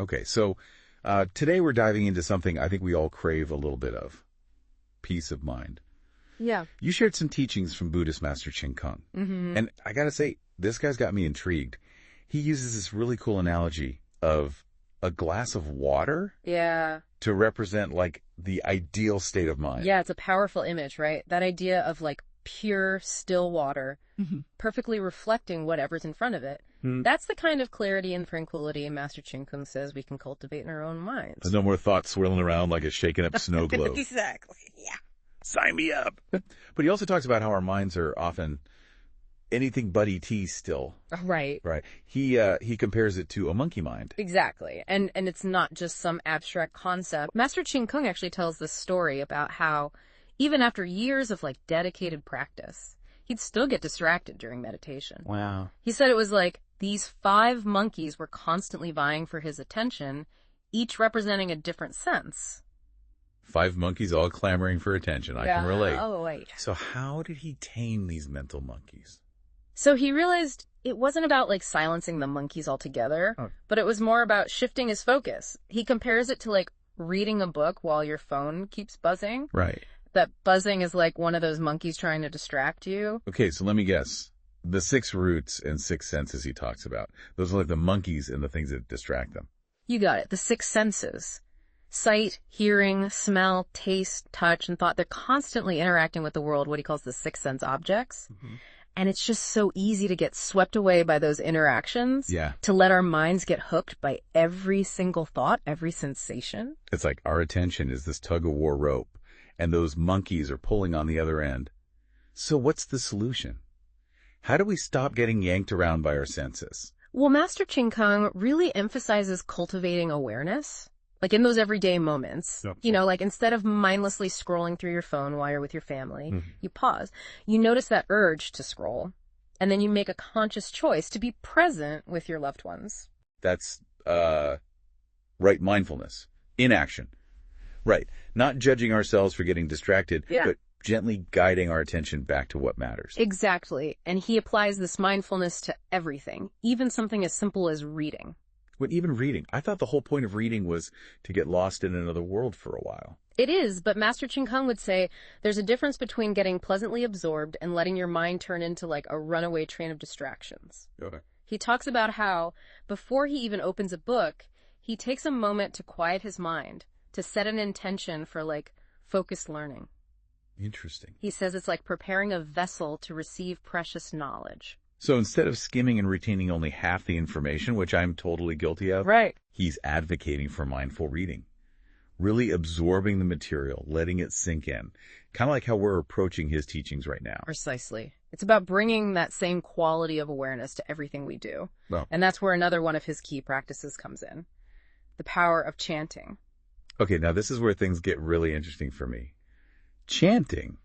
Okay, so today we're diving into something I think we all crave a little bit of. Peace of mind. Yeah. You shared some teachings from Buddhist Master Jingkong. Mm-hmm. And I gotta say, this guy's got me intrigued. He uses this really cool analogy of a glass of water to represent like the ideal state of mind. Yeah, it's a powerful image, right? That idea of like pure, still water, perfectly reflecting whatever's in front of it. That's the kind of clarity and tranquility Master Jingkong says we can cultivate in our own minds. There's no more thoughts swirling around like a shaken up snow globe. Exactly, yeah. Sign me up. But he also talks about how our minds are often anything but ET still. Right. Right. He compares it to a monkey mind. Exactly. And it's not just some abstract concept. Master Jingkong actually tells this story about how even after years of like dedicated practice, he'd still get distracted during meditation. Wow. He said it was like these 5 monkeys were constantly vying for his attention, each representing a different sense. 5 monkeys all clamoring for attention. I can relate. Oh, wait. So how did he tame these mental monkeys? So he realized it wasn't about like silencing the monkeys altogether, but it was more about shifting his focus. He compares it to like reading a book while your phone keeps buzzing. Right. That buzzing is like one of those monkeys trying to distract you. Okay, so let me guess. The 6 roots and 6 senses he talks about, those are like the monkeys and the things that distract them. You got it. The 6 senses. Sight, hearing, smell, taste, touch, and thought. They're constantly interacting with the world, what he calls the 6 sense objects. And it's just so easy to get swept away by those interactions. Yeah. To let our minds get hooked by every single thought, every sensation. It's like our attention is this tug-of-war rope, and those monkeys are pulling on the other end. So what's the solution? How do we stop getting yanked around by our senses? Well, Master Jingkong really emphasizes cultivating awareness. Like in those everyday moments, you know, like instead of mindlessly scrolling through your phone while you're with your family, you pause, you notice that urge to scroll, and then you make a conscious choice to be present with your loved ones. That's, right mindfulness, in action. Right. Not judging ourselves for getting distracted, but gently guiding our attention back to what matters. Exactly. And he applies this mindfulness to everything, even something as simple as reading. But even reading, I thought the whole point of reading was to get lost in another world for a while. It is, but Master Jingkong would say there's a difference between getting pleasantly absorbed and letting your mind turn into like a runaway train of distractions. Okay. He talks about how before he even opens a book, he takes a moment to quiet his mind, to set an intention for like focused learning. Interesting. He says it's like preparing a vessel to receive precious knowledge. So instead of skimming and retaining only half the information, which I'm totally guilty of, he's advocating for mindful reading. Really absorbing the material, letting it sink in. Kind of like how we're approaching his teachings right now. Precisely. It's about bringing that same quality of awareness to everything we do. Well, and that's where another one of his key practices comes in. The power of chanting. Okay, now this is where things get really interesting for me. Chanting.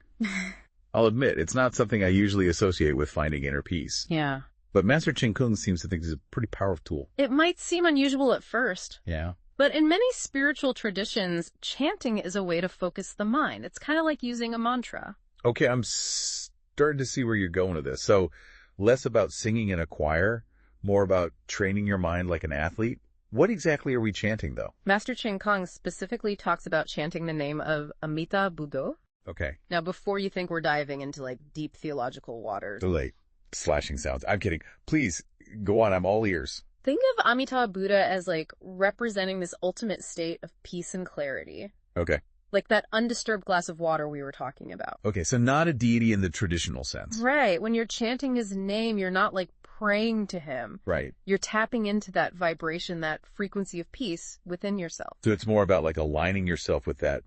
I'll admit, it's not something I usually associate with finding inner peace. Yeah. But Master Jingkong seems to think it's a pretty powerful tool. It might seem unusual at first. Yeah. But in many spiritual traditions, chanting is a way to focus the mind. It's kind of like using a mantra. Okay, I'm starting to see where you're going with this. So less about singing in a choir, more about training your mind like an athlete. What exactly are we chanting, though? Master Jingkong specifically talks about chanting the name of Amita Buddha. Okay. Now, before you think we're diving into like deep theological waters. Too late. Slashing sounds. I'm kidding. Please, go on. I'm all ears. Think of Amitabha Buddha as like representing this ultimate state of peace and clarity. Okay. Like that undisturbed glass of water we were talking about. Okay, so not a deity in the traditional sense. Right. When you're chanting his name, you're not like praying to him. Right. You're tapping into that vibration, that frequency of peace within yourself. So it's more about like aligning yourself with that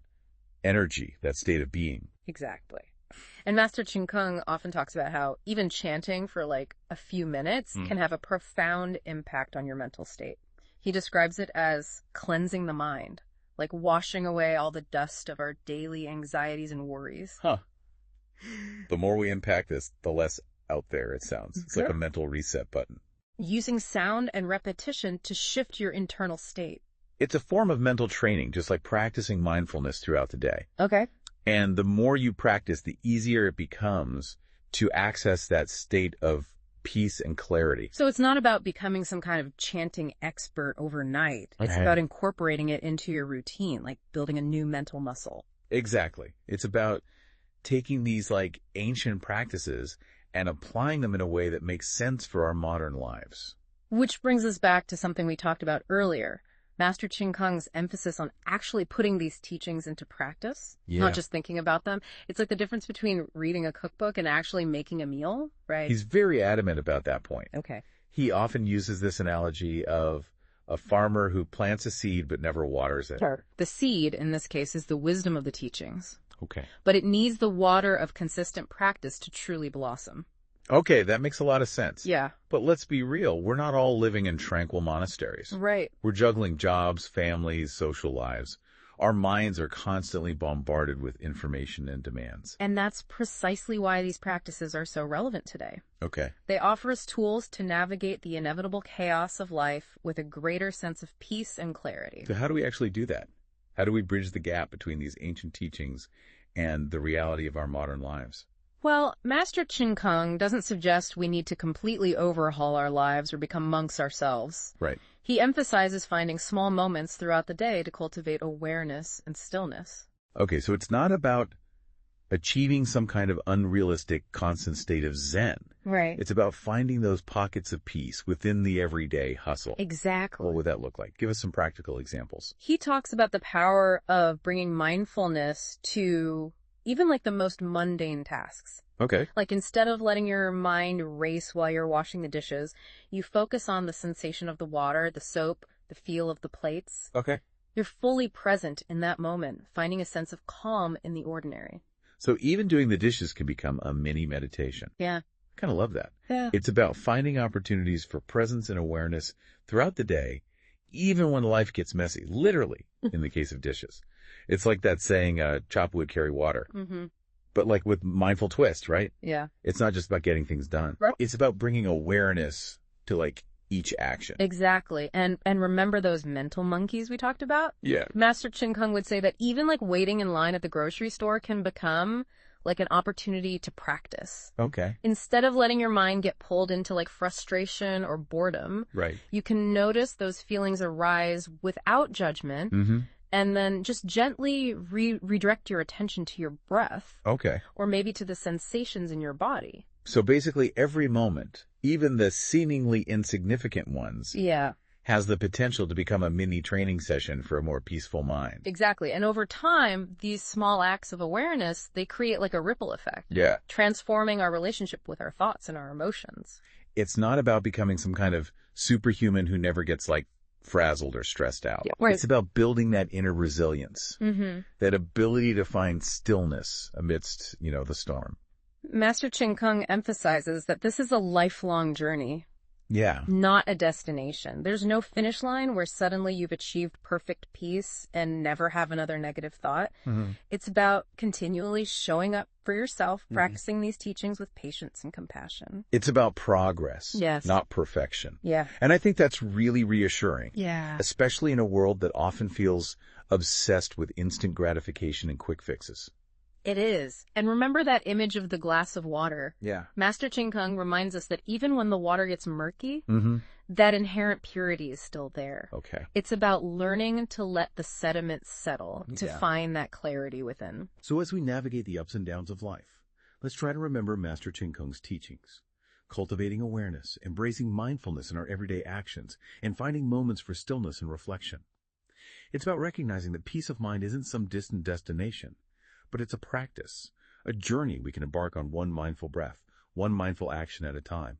energy, that state of being. Exactly. And Master Jingkong often talks about how even chanting for like a few minutes can have a profound impact on your mental state. He describes it as cleansing the mind, like washing away all the dust of our daily anxieties and worries. Huh. The more we impact this, the less out there it sounds. It's like a mental reset button. Using sound and repetition to shift your internal state. It's a form of mental training, just like practicing mindfulness throughout the day. Okay. And the more you practice, the easier it becomes to access that state of peace and clarity. So it's not about becoming some kind of chanting expert overnight. It's about incorporating it into your routine, like building a new mental muscle. Exactly. It's about taking these like ancient practices and applying them in a way that makes sense for our modern lives. Which brings us back to something we talked about earlier. Master Jingkong's emphasis on actually putting these teachings into practice, not just thinking about them. It's like the difference between reading a cookbook and actually making a meal, right? He's very adamant about that point. Okay. He often uses this analogy of a farmer who plants a seed but never waters it. Sure. The seed, in this case, is the wisdom of the teachings. Okay. But it needs the water of consistent practice to truly blossom. Okay, that makes a lot of sense. Yeah. But let's be real. We're not all living in tranquil monasteries. Right. We're juggling jobs, families, social lives. Our minds are constantly bombarded with information and demands. And that's precisely why these practices are so relevant today. Okay. They offer us tools to navigate the inevitable chaos of life with a greater sense of peace and clarity. So how do we actually do that? How do we bridge the gap between these ancient teachings and the reality of our modern lives? Well, Master Jingkong doesn't suggest we need to completely overhaul our lives or become monks ourselves. Right. He emphasizes finding small moments throughout the day to cultivate awareness and stillness. Okay, so it's not about achieving some kind of unrealistic constant state of Zen. Right. It's about finding those pockets of peace within the everyday hustle. Exactly. What would that look like? Give us some practical examples. He talks about the power of bringing mindfulness to even like the most mundane tasks. Okay. Like instead of letting your mind race while you're washing the dishes, you focus on the sensation of the water, the soap, the feel of the plates. Okay. You're fully present in that moment, finding a sense of calm in the ordinary. So even doing the dishes can become a mini meditation. Yeah. Kind of love that. Yeah. It's about finding opportunities for presence and awareness throughout the day, even when life gets messy, literally, in the case of dishes. It's like that saying, chop wood, carry water. Mm-hmm. But like with mindful twist, right? Yeah. It's not just about getting things done. Right. It's about bringing awareness to like each action. Exactly. And remember those mental monkeys we talked about? Yeah. Master Jingkong would say that even like waiting in line at the grocery store can become like an opportunity to practice. Okay. Instead of letting your mind get pulled into like frustration or boredom, Right. you can notice those feelings arise without judgment. Mm-hmm. And then just gently redirect your attention to your breath. Okay. Or maybe to the sensations in your body. So basically every moment, even the seemingly insignificant ones, Yeah. has the potential to become a mini training session for a more peaceful mind. Exactly. And over time, these small acts of awareness, they create like a ripple effect. Yeah. Transforming our relationship with our thoughts and our emotions. It's not about becoming some kind of superhuman who never gets like frazzled or stressed out. Yeah, right. It's about building that inner resilience, that ability to find stillness amidst, the storm. Master Jingkong emphasizes that this is a lifelong journey. Yeah. Not a destination. There's no finish line where suddenly you've achieved perfect peace and never have another negative thought. Mm-hmm. It's about continually showing up for yourself, practicing these teachings with patience and compassion. It's about progress, yes, not perfection. Yeah. And I think that's really reassuring. Yeah. Especially in a world that often feels obsessed with instant gratification and quick fixes. It is. And remember that image of the glass of water. Yeah. Master Jingkong reminds us that even when the water gets murky, that inherent purity is still there. Okay. It's about learning to let the sediments settle, to find that clarity within. So as we navigate the ups and downs of life, let's try to remember Master Jingkong's teachings, cultivating awareness, embracing mindfulness in our everyday actions, and finding moments for stillness and reflection. It's about recognizing that peace of mind isn't some distant destination, but it's a practice, a journey we can embark on one mindful breath, one mindful action at a time.